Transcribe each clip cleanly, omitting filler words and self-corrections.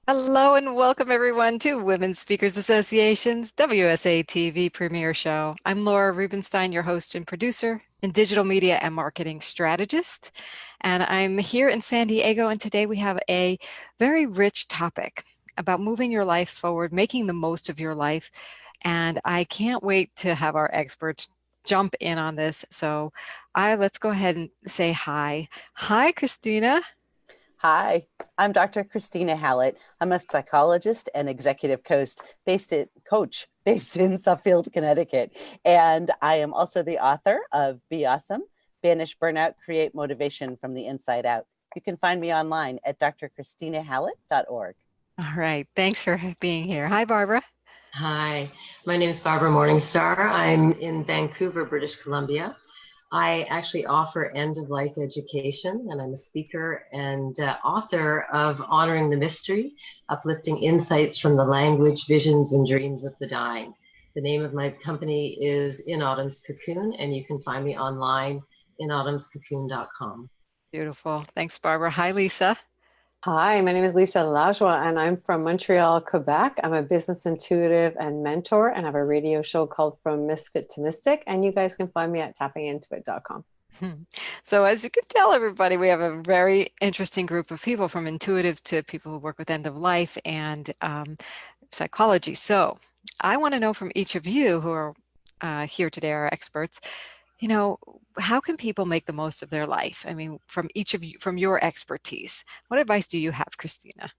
Hello and welcome everyone to Women's Speakers Association's WSA TV premiere show. I'm Laura Rubenstein, your host and producer and digital media and marketing strategist. And I'm here in San Diego, and today we have a very rich topic about moving your life forward, making the most of your life. And I can't wait to have our experts jump in on this. So let's go ahead and say hi. Hi, Christina. Hi, I'm Dr. Christina Hallett. I'm a psychologist and executive coach based in Suffield, Connecticut. And I am also the author of Be Awesome, Banish Burnout, Create Motivation from the Inside Out. You can find me online at drchristinahallett.org. All right. Thanks for being here. Hi, Barbara. Hi, my name is Barbara Morningstar. I'm in Vancouver, British Columbia. I actually offer end-of-life education, and I'm a speaker and author of Honoring the Mystery, Uplifting Insights from the Language, Visions, and Dreams of the Dying. The name of my company is In Autumn's Cocoon, and you can find me online, inautumnscocoon.com. Beautiful. Thanks, Barbara. Hi, Lisa. Hi, my name is Lisa Lajoie, and I'm from Montreal, Quebec. I'm a business intuitive and mentor, and I have a radio show called From Misfit to Mystic. And you guys can find me at tappingintoit.com. So as you can tell, everybody, we have a very interesting group of people, from intuitives to people who work with end of life and psychology. So I want to know from each of you who are here today, our experts, how can people make the most of their life? I mean, from each of you, from your expertise, what advice do you have, Christina?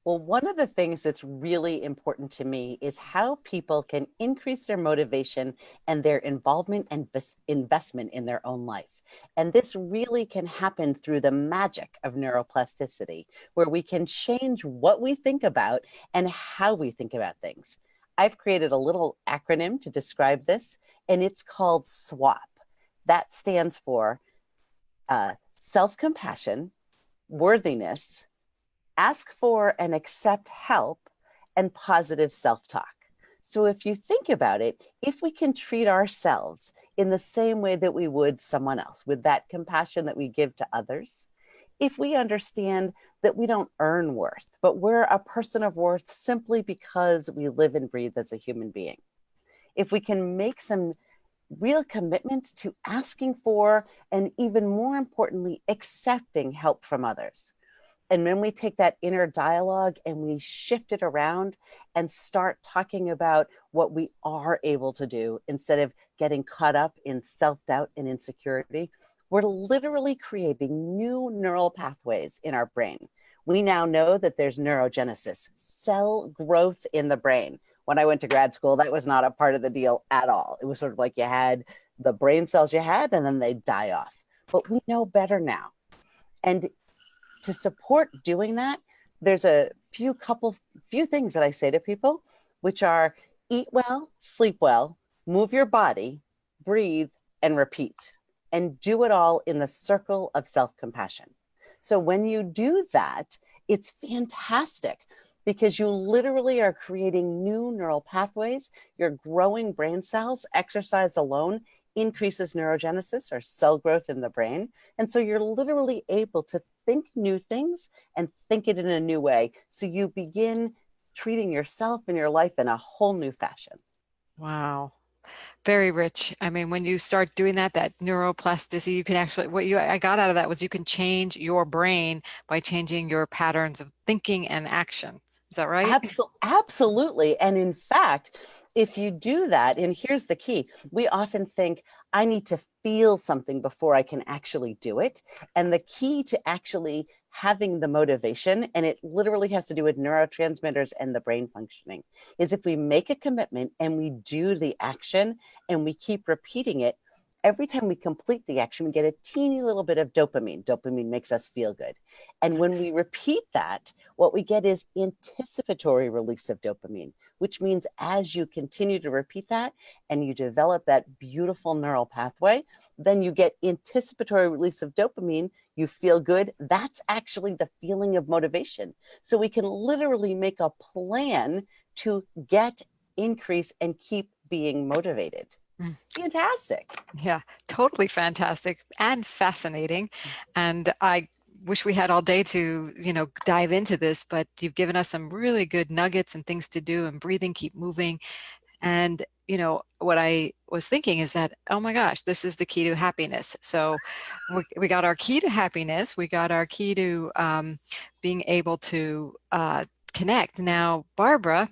Well, one of the things that's really important to me is how people can increase their motivation and their involvement and investment in their own life. And this really can happen through the magic of neuroplasticity, where we can change what we think about and how we think about things. I've created a little acronym to describe this, and it's called SWAP. That stands for self-compassion, worthiness, ask for and accept help, and positive self-talk. So if you think about it, if we can treat ourselves in the same way that we would someone else, with that compassion that we give to others, if we understand that we don't earn worth, but we're a person of worth simply because we live and breathe as a human being, if we can make some real commitment to asking for, and even more importantly, accepting help from others. And when we take that inner dialogue and we shift it around and start talking about what we are able to do instead of getting caught up in self-doubt and insecurity, we're literally creating new neural pathways in our brain. We now know that there's neurogenesis, cell growth in the brain. When I went to grad school, that was not a part of the deal at all. It was sort of like you had the brain cells you had and then they die off. But we know better now. And to support doing that, there's a few things that I say to people, which are eat well, sleep well, move your body, breathe, and repeat. And do it all in the circle of self-compassion. So when you do that, it's fantastic because you literally are creating new neural pathways. You're growing brain cells. Exercise alone increases neurogenesis, or cell growth in the brain. And so you're literally able to think new things and think it in a new way. So you begin treating yourself and your life in a whole new fashion. Wow. Very rich. I mean, when you start doing that neuroplasticity, you can actually, I got out of that was you can change your brain by changing your patterns of thinking and action. Is that right? Absolutely. And in fact, if you do that, and here's the key, we often think, I need to feel something before I can actually do it. And the key to actually having the motivation, and it literally has to do with neurotransmitters and the brain functioning, is if we make a commitment and we do the action and we keep repeating it, every time we complete the action, we get a teeny little bit of dopamine. Dopamine makes us feel good. And when we repeat that, what we get is anticipatory release of dopamine, which means as you continue to repeat that and you develop that beautiful neural pathway, then you get anticipatory release of dopamine. You feel good. That's actually the feeling of motivation. So we can literally make a plan to get, increase, and keep being motivated. Fantastic. Yeah, totally fantastic and fascinating. And I wish we had all day to, dive into this, but you've given us some really good nuggets and things to do, and breathing, keep moving. And, what I was thinking is that, oh my gosh, this is the key to happiness. So we got our key to happiness. We got our key to being able to connect. Now, Barbara,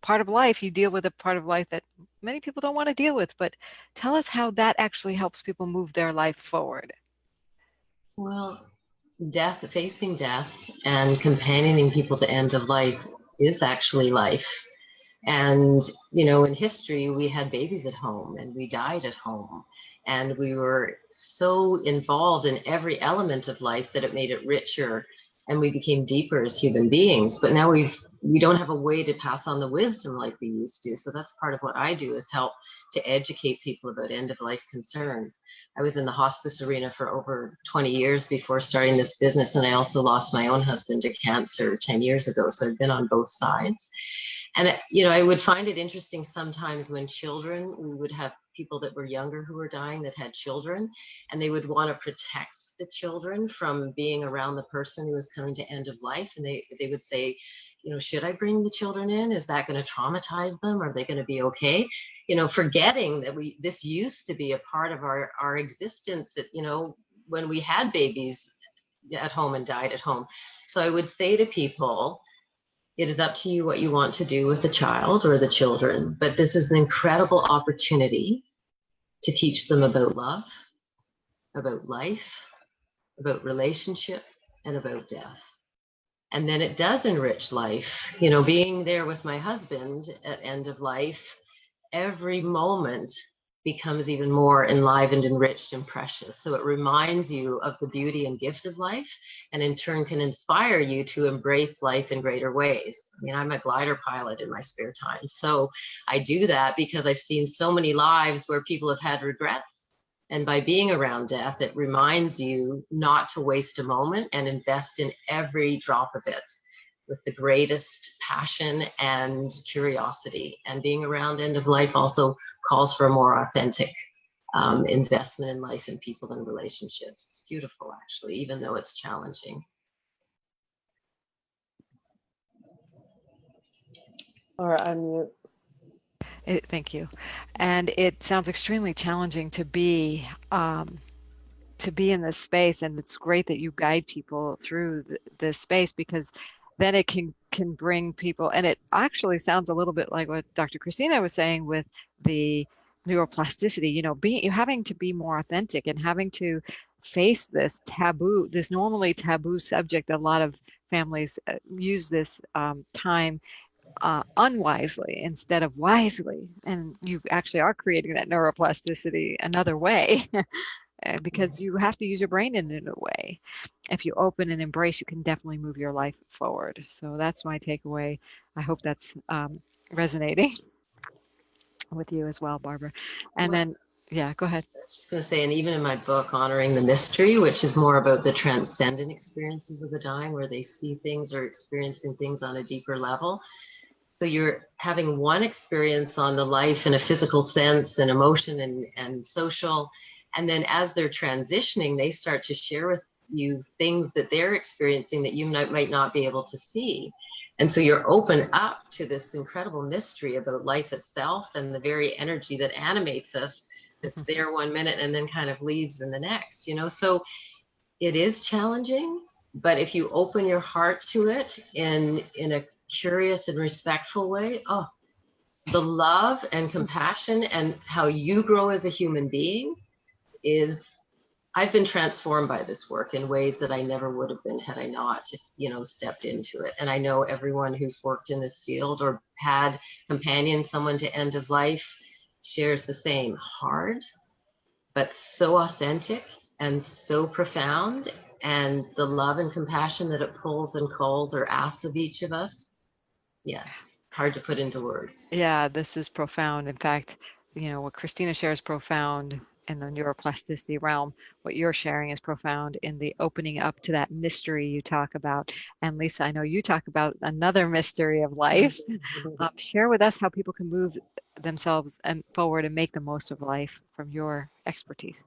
part of life, you deal with a part of life that many people don't want to deal with, but tell us how that actually helps people move their life forward. Well, facing death and companioning people to end of life is actually life. And, in history, we had babies at home and we died at home. And we were so involved in every element of life that it made it richer, and we became deeper as human beings. But now we don't have a way to pass on the wisdom like we used to. So that's part of what I do, is help to educate people about end of life concerns. I was in the hospice arena for over 20 years before starting this business. And I also lost my own husband to cancer 10 years ago. So I've been on both sides. And, I would find it interesting sometimes when we would have people that were younger who were dying that had children, and they would want to protect the children from being around the person who was coming to end of life. And they would say, should I bring the children in? Is that going to traumatize them? Are they going to be okay? Forgetting that this used to be a part of our existence, that, when we had babies at home and died at home. So I would say to people, it is up to you what you want to do with the child or the children, but this is an incredible opportunity to teach them about love, about life, about relationship, and about death. And then it does enrich life. Being there with my husband at end of life, every moment becomes even more enlivened, enriched, and precious. So it reminds you of the beauty and gift of life, and in turn can inspire you to embrace life in greater ways. I'm a glider pilot in my spare time. So I do that because I've seen so many lives where people have had regrets. And by being around death, it reminds you not to waste a moment and invest in every drop of it with the greatest passion and curiosity. And being around end of life also calls for a more authentic investment in life and people and relationships. It's beautiful, actually, even though it's challenging. Or unmute. Thank you. And it sounds extremely challenging to be in this space, and it's great that you guide people through this space, because then it can bring people, and it actually sounds a little bit like what Dr. Christina was saying with the neuroplasticity, having to be more authentic and having to face this normally taboo subject. A lot of families use this time unwisely instead of wisely, and you actually are creating that neuroplasticity another way. Because you have to use your brain in a new way. If you open and embrace, you can definitely move your life forward. So that's my takeaway. I hope that's resonating with you as well, Barbara. And then, yeah, go ahead. I was just going to say, and even in my book, Honoring the Mystery, which is more about the transcendent experiences of the dying, where they see things or experiencing things on a deeper level. So you're having one experience on the life in a physical sense and emotion and social. And then as they're transitioning, they start to share with you things that they're experiencing that you might not be able to see. And so you're open up to this incredible mystery about life itself and the very energy that animates us, that's there 1 minute and then kind of leaves in the next, So it is challenging, but if you open your heart to it in a curious and respectful way, the love and compassion and how you grow as a human being I've been transformed by this work in ways that I never would have been had I not, stepped into it. And I know everyone who's worked in this field or had someone to end of life, shares the same. Hard, but so authentic and so profound. And the love and compassion that it pulls and calls or asks of each of us. Yes. Hard to put into words. Yeah, this is profound. In fact, what Christina shares profound in the neuroplasticity realm. What you're sharing is profound in the opening up to that mystery you talk about. And Lisa, I know you talk about another mystery of life. Share with us how people can move themselves and forward and make the most of life from your expertise?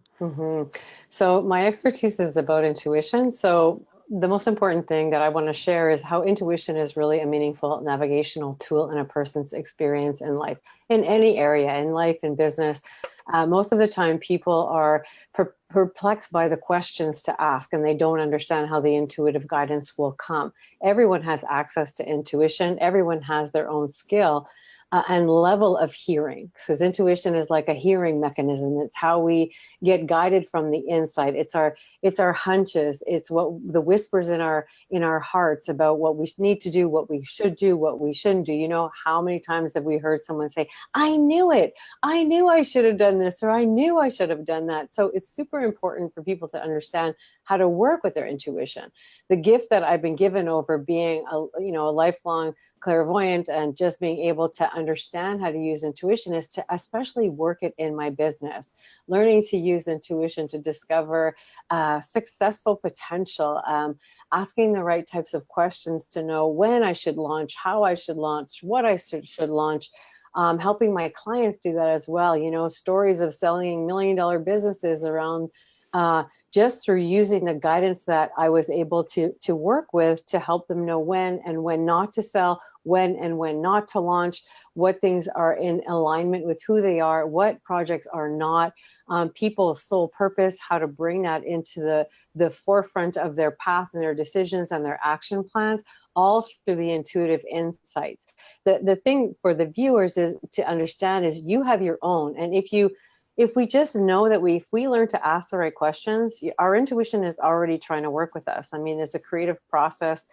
So my expertise is about intuition. So the most important thing that I want to share is how intuition is really a meaningful navigational tool in a person's experience in life, in any area, in life, in business. Most of the time, people are perplexed by the questions to ask, and they don't understand how the intuitive guidance will come. Everyone has access to intuition. Everyone has their own skill. And level of hearing, because intuition is like a hearing mechanism. It's how we get guided from the inside. It's our hunches. It's what the whispers in our hearts about what we need to do, what we should do, what we shouldn't do. You know, how many times have we heard someone say, "I knew it. I knew I should have done this," or "I knew I should have done that." So it's super important for people to understand how to work with their intuition. The gift that I've been given over being a lifelong clairvoyant and just being able to understand how to use intuition is to especially work it in my business, learning to use intuition to discover successful potential, asking the right types of questions to know when I should launch, how I should launch, what I should launch. Helping my clients do that as well. You know, stories of selling $1 million businesses around just through using the guidance that I was able to work with to help them know when and when not to sell, when and when not to launch, what things are in alignment with who they are, what projects are not, people's sole purpose, how to bring that into the forefront of their path and their decisions and their action plans, all through the intuitive insights. The thing for the viewers is to understand is you have your own. And if we just know that if we learn to ask the right questions, our intuition is already trying to work with us. I mean, it's a creative process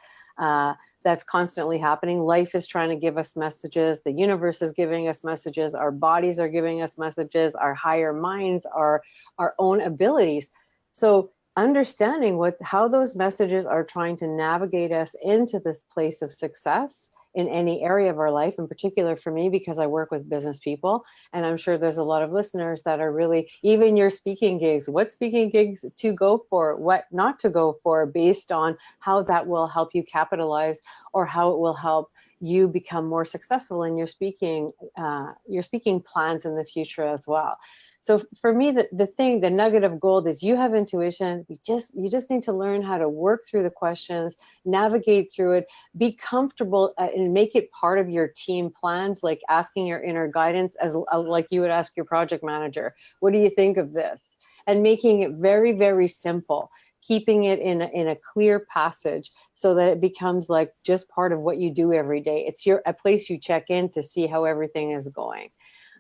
that's constantly happening. Life is trying to give us messages. The universe is giving us messages. Our bodies are giving us messages. Our higher minds, our own abilities. So understanding how those messages are trying to navigate us into this place of success in any area of our life, in particular for me, because I work with business people. And I'm sure there's a lot of listeners that are really, even your speaking gigs, what speaking gigs to go for, what not to go for, based on how that will help you capitalize or how it will help you become more successful in your speaking plans in the future as well. So for me, the nugget of gold is you have intuition. You just need to learn how to work through the questions, navigate through it, be comfortable and make it part of your team plans, like asking your inner guidance as like you would ask your project manager, what do you think of this? And making it very, very simple, keeping it in a clear passage so that it becomes like just part of what you do every day. It's a place you check in to see how everything is going.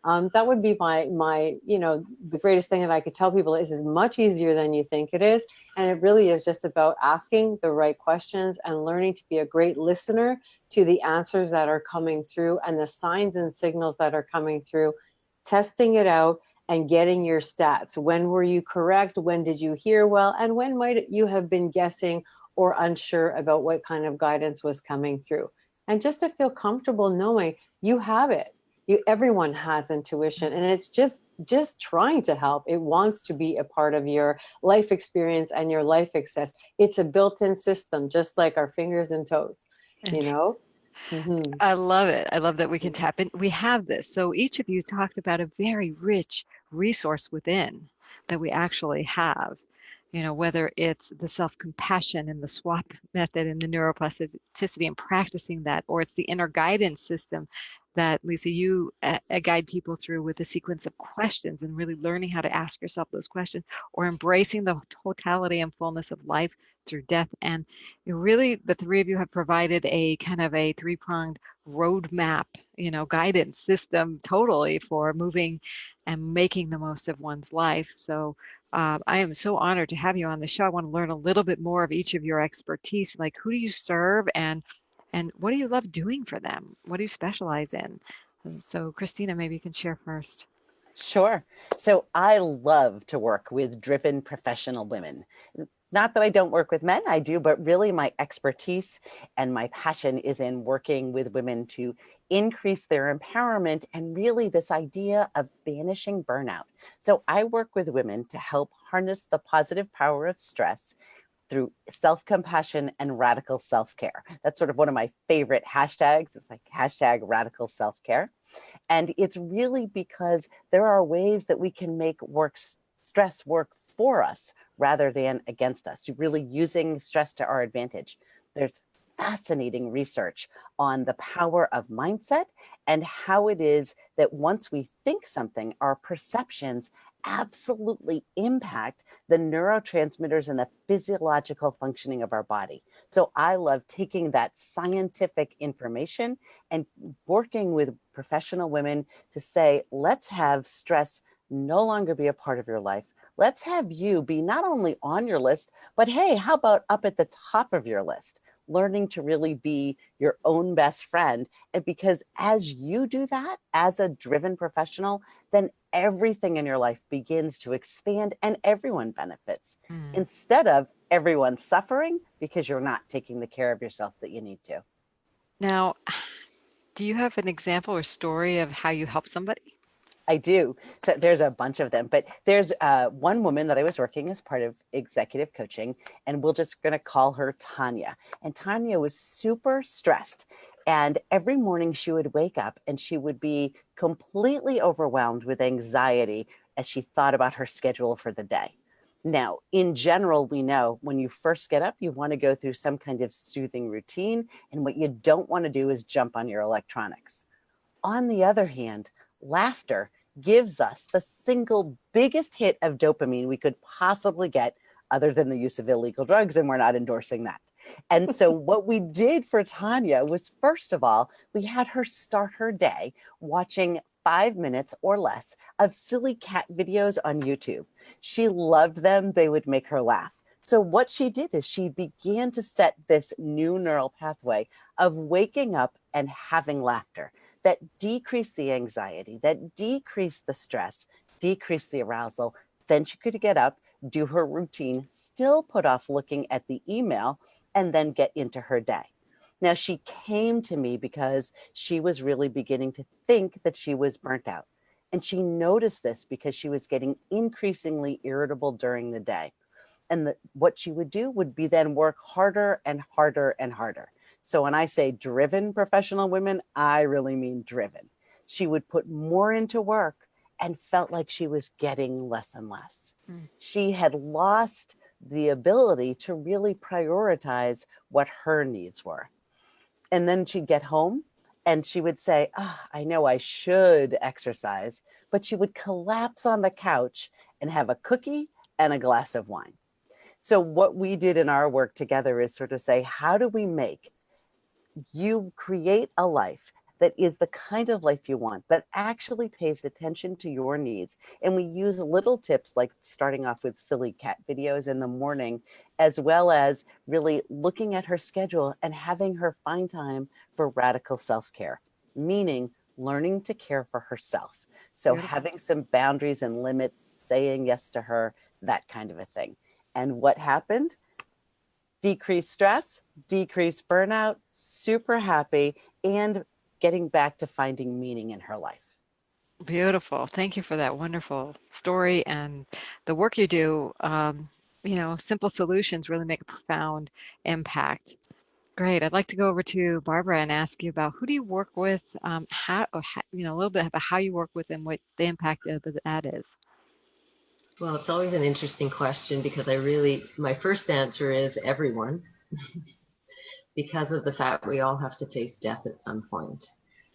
That would be my the greatest thing that I could tell people is it's much easier than you think it is. And it really is just about asking the right questions and learning to be a great listener to the answers that are coming through and the signs and signals that are coming through, testing it out and getting your stats. When were you correct? When did you hear well? And when might you have been guessing or unsure about what kind of guidance was coming through? And just to feel comfortable knowing you have it. Everyone has intuition, and it's just trying to help. It wants to be a part of your life experience and your life success. It's a built-in system, just like our fingers and toes, you know? Mm-hmm. I love it. I love that we can tap in. We have this. So each of you talked about a very rich resource within that we actually have. You know, whether it's the self-compassion and the SWAP method and the neuroplasticity and practicing that, or it's the inner guidance system that, Lisa, you guide people through with a sequence of questions and really learning how to ask yourself those questions, or embracing the totality and fullness of life through death. And really, the three of you have provided a kind of a three-pronged roadmap, guidance system totally for moving and making the most of one's life. So I am so honored to have you on the show. I want to learn a little bit more of each of your expertise, like who do you serve and what do you love doing for them? What do you specialize in? And so Christina, maybe you can share first. Sure. So I love to work with driven professional women. Not that I don't work with men, I do, but really my expertise and my passion is in working with women to increase their empowerment and really this idea of banishing burnout. So I work with women to help harness the positive power of stress, through self-compassion and radical self-care. That's sort of one of my favorite hashtags. It's like hashtag radical self-care. And it's really because there are ways that we can make stress work for us rather than against us. You're really using stress to our advantage. There's fascinating research on the power of mindset and how it is that once we think something, our perceptions absolutely impact the neurotransmitters and the physiological functioning of our body. So I love taking that scientific information and working with professional women to say, let's have stress no longer be a part of your life. Let's have you be not only on your list, but hey, how about up at the top of your list? Learning to really be your own best friend. And because as you do that, as a driven professional, then everything in your life begins to expand and everyone benefits instead of everyone suffering because you're not taking the care of yourself that you need to. Now, do you have an example or story of how you help somebody? I do. So there's a bunch of them, but there's one woman that I was working as part of executive coaching, and we're just going to call her Tanya. And Tanya was super stressed. And every morning she would wake up and she would be completely overwhelmed with anxiety as she thought about her schedule for the day. Now, in general, we know when you first get up, you want to go through some kind of soothing routine. And what you don't want to do is jump on your electronics. On the other hand, laughter gives us the single biggest hit of dopamine we could possibly get, other than the use of illegal drugs, and we're not endorsing that. And so what we did for Tanya was, first of all, we had her start her day watching 5 minutes or less of silly cat videos on YouTube. She loved them. They would make her laugh. So what she did is she began to set this new neural pathway of waking up and having laughter that decreased the anxiety, that decreased the stress, decreased the arousal. Then she could get up, do her routine, still put off looking at the email, and then get into her day. Now, she came to me because she was really beginning to think that she was burnt out. And she noticed this because she was getting increasingly irritable during the day. And what she would do would be then work harder and harder and harder. So when I say driven professional women, I really mean driven. She would put more into work and felt like she was getting less and less. She had lost the ability to really prioritize what her needs were. And then she'd get home and she would say, oh, I know I should exercise, but she would collapse on the couch and have a cookie and a glass of wine. So what we did in our work together is sort of say, how do we make you create a life that is the kind of life you want, that actually pays attention to your needs? And we use little tips like starting off with silly cat videos in the morning, as well as really looking at her schedule and having her find time for radical self-care, meaning learning to care for herself. So having some boundaries and limits, saying yes to her, that kind of a thing. And what happened? Decreased stress, decreased burnout, super happy, and getting back to finding meaning in her life. Beautiful. Thank you for that wonderful story and the work you do. Simple solutions really make a profound impact. Great. I'd like to go over to Barbara and ask you about who do you work with, a little bit about how you work with and what the impact of that is. Well, it's always an interesting question because my first answer is everyone, because of the fact we all have to face death at some point.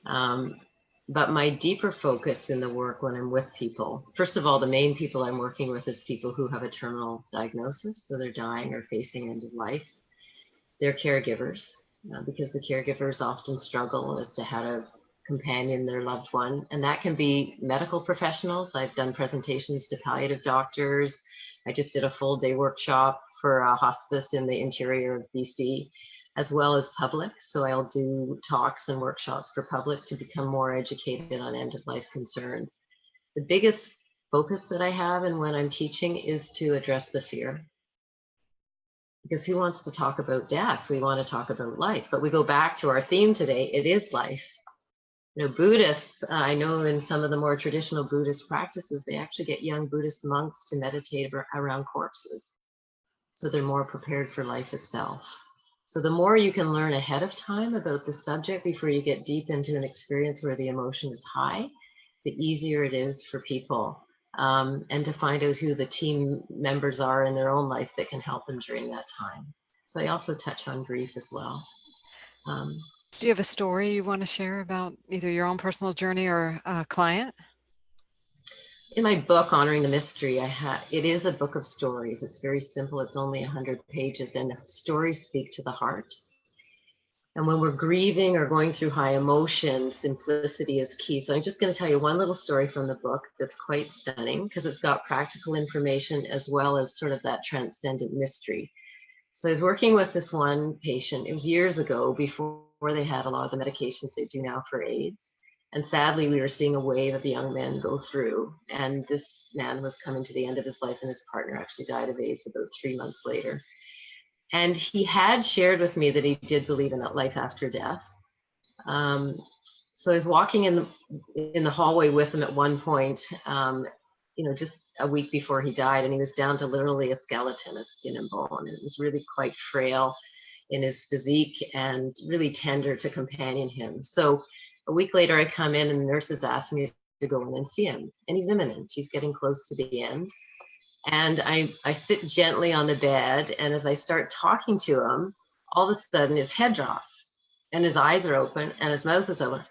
But my deeper focus in the work when I'm with people, first of all, the main people I'm working with is people who have a terminal diagnosis, so they're dying or facing end of life. They're caregivers, because the caregivers often struggle as to how to companion their loved one. And that can be medical professionals. I've done presentations to palliative doctors. I just did a full day workshop for a hospice in the interior of BC, as well as public. So I'll do talks and workshops for public to become more educated on end of life concerns. The biggest focus that I have and when I'm teaching is to address the fear. Because who wants to talk about death? We want to talk about life. But we go back to our theme today. It is life. Buddhists, I know in some of the more traditional Buddhist practices, they actually get young Buddhist monks to meditate around corpses. so they're more prepared for life itself. So the more you can learn ahead of time about the subject before you get deep into an experience where the emotion is high, the easier it is for people, and to find out who the team members are in their own life that can help them during that time. So I also touch on grief as well. Do you have a story you want to share about either your own personal journey or a client? In my book, Honoring the Mystery, it is a book of stories. It's very simple. It's only 100 pages, and stories speak to the heart. And when we're grieving or going through high emotion, simplicity is key. So I'm just going to tell you one little story from the book that's quite stunning because it's got practical information as well as sort of that transcendent mystery. So I was working with this one patient. It was years ago, before they had a lot of the medications they do now for AIDS. And sadly, we were seeing a wave of young men go through. And this man was coming to the end of his life, and his partner actually died of AIDS about 3 months later. And he had shared with me that he did believe in a life after death. So I was walking in the hallway with him at one point, just a week before he died, and he was down to literally a skeleton of skin and bone. And it was really quite frail in his physique and really tender to companion him. So a week later, I come in and the nurses asked me to go in and see him. And he's imminent. He's getting close to the end. And I sit gently on the bed. And as I start talking to him, all of a sudden his head drops and his eyes are open and his mouth is open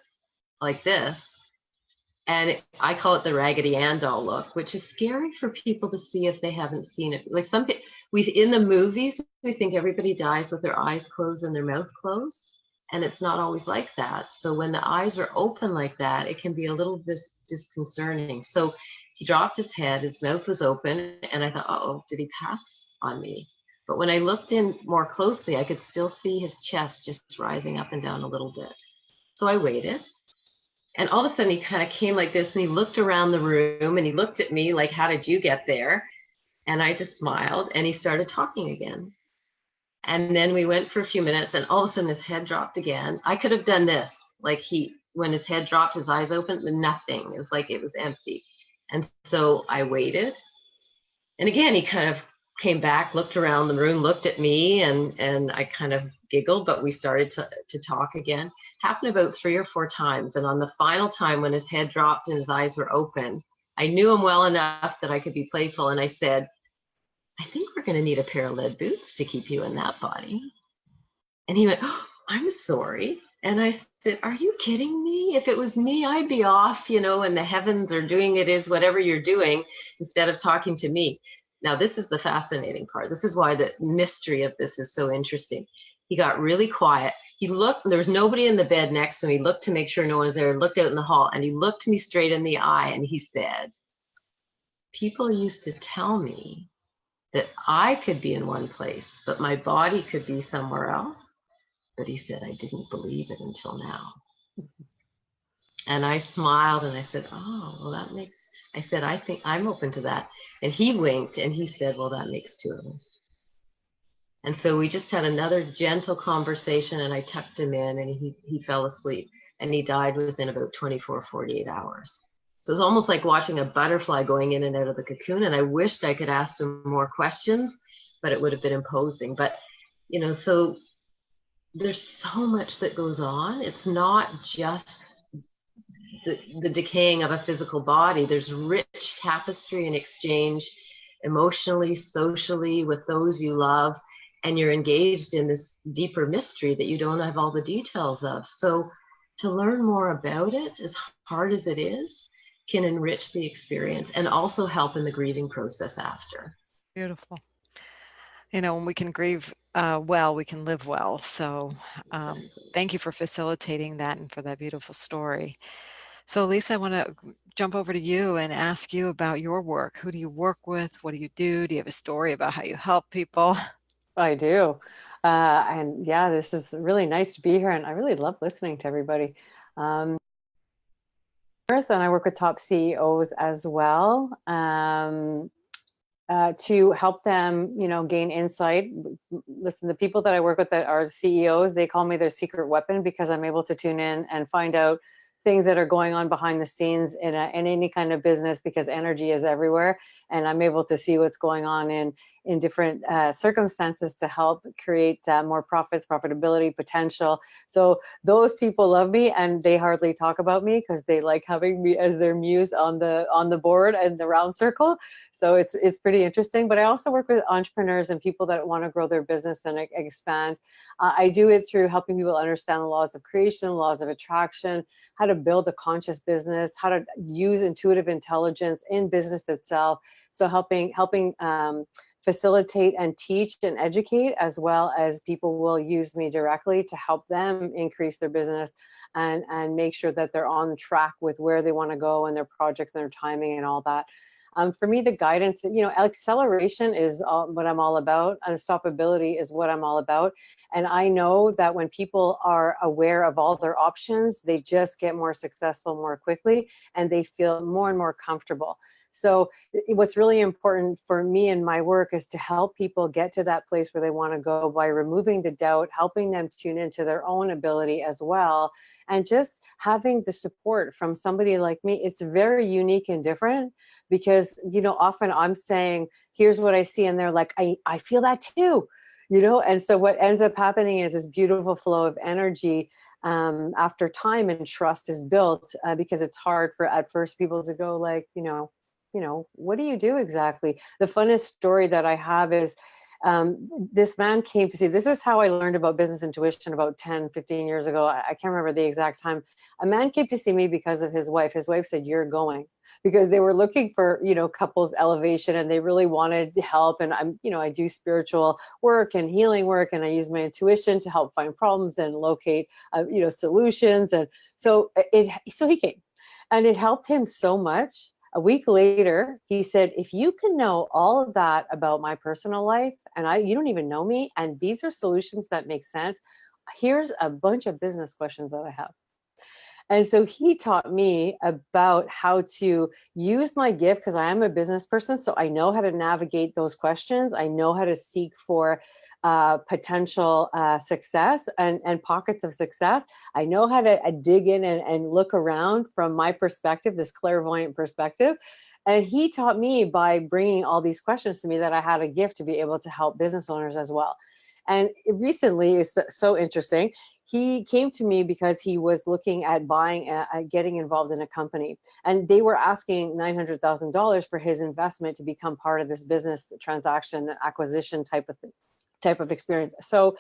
like this. And I call it the Raggedy Ann doll look, which is scary for people to see if they haven't seen it. Like in the movies, we think everybody dies with their eyes closed and their mouth closed. And it's not always like that. So when the eyes are open like that, it can be a little bit disconcerting. So he dropped his head, his mouth was open, and I thought, oh, did he pass on me? But when I looked in more closely, I could still see his chest just rising up and down a little bit. So I waited. And all of a sudden he kind of came like this, and he looked around the room and he looked at me like, how did you get there? And I just smiled, and he started talking again. And then we went for a few minutes, and all of a sudden his head dropped again. I could have done this, like when his head dropped, his eyes opened, nothing. It was like it was empty. And so I waited. And again, he kind of came back, looked around the room, looked at me, and I kind of giggled, but we started to talk again. Happened about 3 or 4 times. And on the final time when his head dropped and his eyes were open, I knew him well enough that I could be playful. And I said, I think we're going to need a pair of lead boots to keep you in that body. And he went, oh, I'm sorry. And I said, are you kidding me? If it was me, I'd be off, and the heavens are doing it is whatever you're doing instead of talking to me. Now, this is the fascinating part. This is why the mystery of this is so interesting. He got really quiet. He looked, there was nobody in the bed next to him. He looked to make sure no one was there, looked out in the hall, and he looked me straight in the eye and he said, people used to tell me that I could be in one place, but my body could be somewhere else. But he said, I didn't believe it until now. And I smiled and I said, oh, well, I said, I think I'm open to that. And he winked and he said, well, that makes 2 of us. And so we just had another gentle conversation, and I tucked him in, and he fell asleep, and he died within about 24, 48 hours. So it's almost like watching a butterfly going in and out of the cocoon. And I wished I could ask him more questions, but it would have been imposing. But, so there's so much that goes on. It's not just the decaying of a physical body. There's rich tapestry and exchange emotionally, socially, with those you love. And you're engaged in this deeper mystery that you don't have all the details of. So to learn more about it, as hard as it is, can enrich the experience and also help in the grieving process after. Beautiful. When we can grieve well, we can live well. So thank you for facilitating that and for that beautiful story. So Lisa, I want to jump over to you and ask you about your work. Who do you work with? What do you do? Do you have a story about how you help people? I do. And yeah, this is really nice to be here. And I really love listening to everybody. And I work with top CEOs as well to help them, gain insight. Listen, the people that I work with that are CEOs, they call me their secret weapon because I'm able to tune in and find out things that are going on behind the scenes in any kind of business, because energy is everywhere, and I'm able to see what's going on in different circumstances to help create more profits, profitability, potential. So those people love me, and they hardly talk about me because they like having me as their muse on the board and the round circle. So it's pretty interesting. But I also work with entrepreneurs and people that want to grow their business and expand. I do it through helping people understand the laws of creation, laws of attraction, how to build a conscious business, how to use intuitive intelligence in business itself. So helping facilitate and teach and educate, as well as people will use me directly to help them increase their business and make sure that they're on track with where they want to go and their projects and their timing and all that. For me, the guidance, acceleration is what I'm all about. Unstoppability is what I'm all about. And I know that when people are aware of all their options, they just get more successful more quickly, and they feel more and more comfortable. So what's really important for me in my work is to help people get to that place where they want to go by removing the doubt, helping them tune into their own ability as well, and just having the support from somebody like me. It's very unique and different because, often I'm saying, here's what I see. And they're like, I feel that too, And so what ends up happening is this beautiful flow of energy after time and trust is built, because it's hard for at first people to go like, what do you do exactly? The funnest story that I have is this man came to see, this is how I learned about business intuition about 10, 15 years ago. I can't remember the exact time. A man came to see me because of his wife. His wife said, you're going, because they were looking for, couples elevation, and they really wanted help. And I do spiritual work and healing work, and I use my intuition to help find problems and locate, solutions. And so he came, and it helped him so much. A week later, he said, if you can know all of that about my personal life, and you don't even know me, and these are solutions that make sense, here's a bunch of business questions that I have. And so he taught me about how to use my gift, because I am a business person. So I know how to navigate those questions. I know how to seek for potential success and pockets of success. I know how to dig in and look around from my perspective, this clairvoyant perspective. And he taught me by bringing all these questions to me that I had a gift to be able to help business owners as well. And recently, it's so interesting. He came to me because he was looking at getting involved in a company, and they were asking $900,000 for his investment to become part of this business transaction acquisition type of experience. So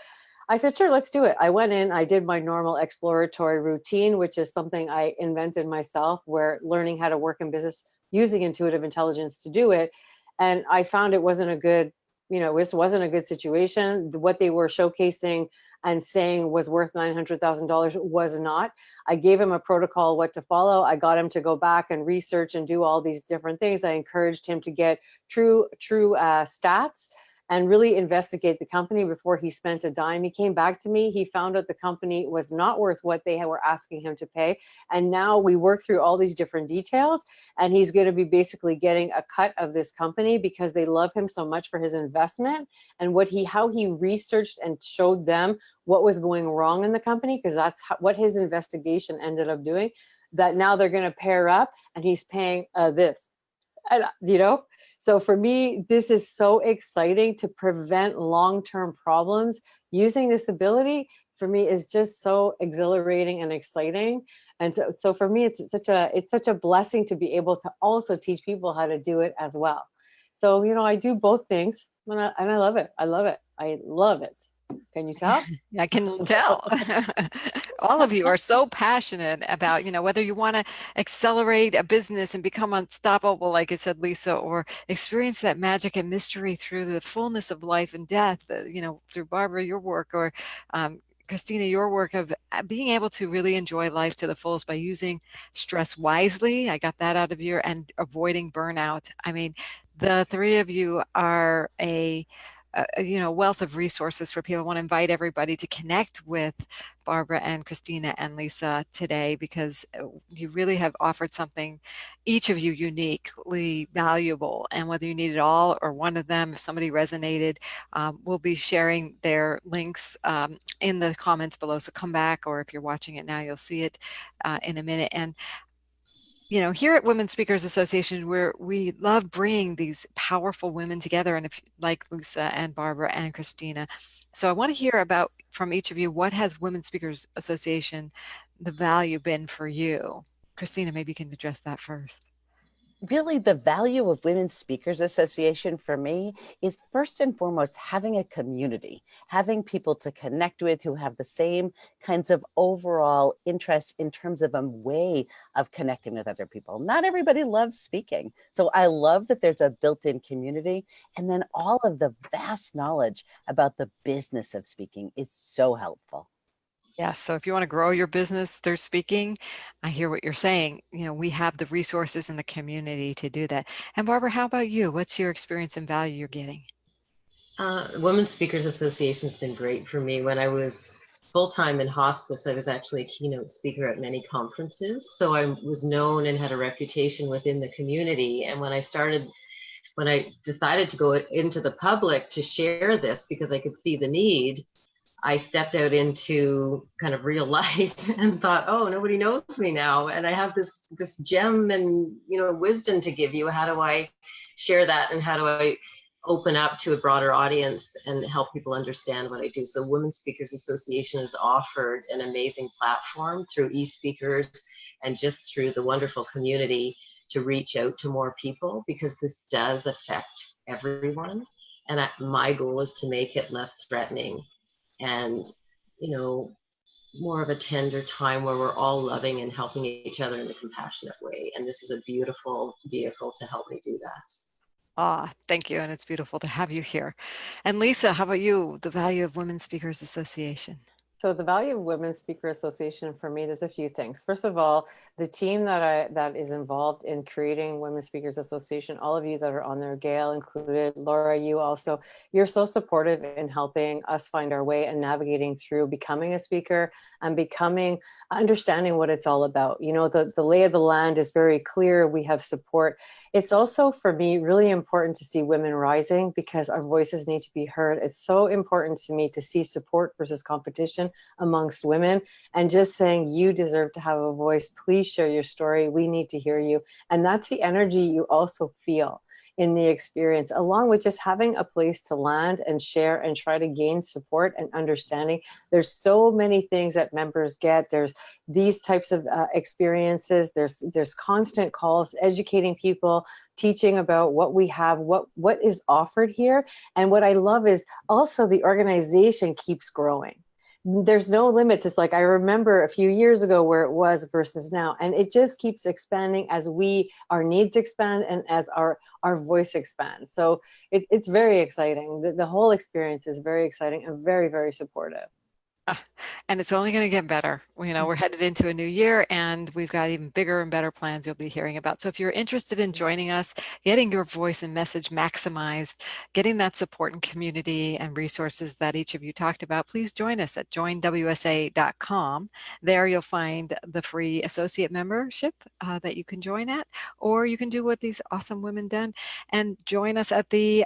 I said, sure, let's do it. I went in, I did my normal exploratory routine, which is something I invented myself, where learning how to work in business using intuitive intelligence to do it. And I found it wasn't a good, this wasn't a good situation. What they were showcasing and saying was worth $900,000 was not. I gave him a protocol, what to follow. I got him to go back and research and do all these different things. I encouraged him to get true stats and really investigate the company before he spent a dime. He came back to me. He found out the company was not worth what they were asking him to pay. And now we work through all these different details, and he's going to be basically getting a cut of this company because they love him so much for his investment and how he researched and showed them what was going wrong in the company, because that's what his investigation ended up doing, that now they're going to pair up and he's paying this. And, so for me, this is so exciting to prevent long-term problems. Using this ability for me is just so exhilarating and exciting. And so for me, it's such a blessing to be able to also teach people how to do it as well. So, I do both things, and I love it. I love it. I love it. Can you tell? I can tell. All of you are so passionate about, whether you want to accelerate a business and become unstoppable, like I said, Lisa, or experience that magic and mystery through the fullness of life and death, through Barbara, your work, or Christina, your work of being able to really enjoy life to the fullest by using stress wisely. I got that out of you, and avoiding burnout. I mean, the three of you are a wealth of resources for people. I want to invite everybody to connect with Barbara and Christina and Lisa today, because you really have offered something, each of you, uniquely valuable. And whether you need it all or one of them, if somebody resonated, we'll be sharing their links in the comments below. So come back, or if you're watching it now, you'll see it in a minute. And here at Women Speakers Association, we love bringing these powerful women together, and like Lisa and Barbara and Christina. So I want to hear about from each of you, what has Women Speakers Association, the value been for you? Christina, maybe you can address that first. Really, the value of Women's Speakers Association for me is first and foremost having a community, having people to connect with who have the same kinds of overall interests in terms of a way of connecting with other people. Not everybody loves speaking. So I love that there's a built-in community. And then all of the vast knowledge about the business of speaking is so helpful. Yes. So if you want to grow your business through speaking, I hear what you're saying. We have the resources in the community to do that. And Barbara, how about you? What's your experience and value you're getting? Women Speakers Association has been great for me. When I was full-time in hospice, I was actually a keynote speaker at many conferences. So I was known and had a reputation within the community. And when I decided to go into the public to share this, because I could see the need, I stepped out into kind of real life and thought, oh, nobody knows me now. And I have this gem and, wisdom to give you. How do I share that? And how do I open up to a broader audience and help people understand what I do? So Women Speakers Association has offered an amazing platform through e-speakers and just through the wonderful community to reach out to more people, because this does affect everyone. And my goal is to make it less threatening and, more of a tender time where we're all loving and helping each other in a compassionate way. And this is a beautiful vehicle to help me do that. Thank you. And it's beautiful to have you here. And Lisa, how about you? The value of Women Speakers Association. So the value of Women Speaker Association for me, there's a few things. First of all, the team that is involved in creating Women Speakers Association, all of you that are on there, Gail included, Laura, you also, you're so supportive in helping us find our way and navigating through becoming a speaker and understanding what it's all about. The lay of the land is very clear. We have support. It's also, for me, really important to see women rising, because our voices need to be heard. It's so important to me to see support versus competition amongst women, and just saying, you deserve to have a voice. Please share your story. We need to hear you. And that's the energy you also feel in the experience, along with just having a place to land and share and try to gain support and understanding. There's so many things that members get. There's these types of experiences. There's constant calls, educating people, teaching about what we have, what is offered here. And what I love is also the organization keeps growing. There's no limits. It's like, I remember a few years ago where it was versus now, and it just keeps expanding as our needs expand and as our voice expands. So it's very exciting. The whole experience is very exciting and very, very supportive. And it's only going to get better. We're headed into a new year, and we've got even bigger and better plans you'll be hearing about. So if you're interested in joining us, getting your voice and message maximized, getting that support and community and resources that each of you talked about, please join us at joinwsa.com. There you'll find the free associate membership that you can join at, or you can do what these awesome women done and join us at the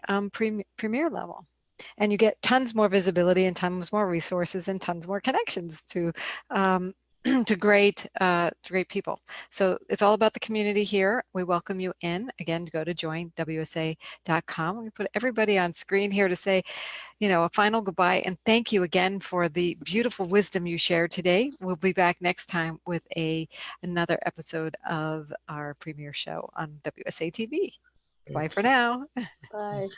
premier level. And you get tons more visibility and tons more resources and tons more connections to to great people. So it's all about the community here. We welcome you in. Again, to go to joinwsa.com. We put everybody on screen here to say, a final goodbye, and thank you again for the beautiful wisdom you shared today. We'll be back next time with another episode of our premiere show on WSA TV. Bye for now. Bye.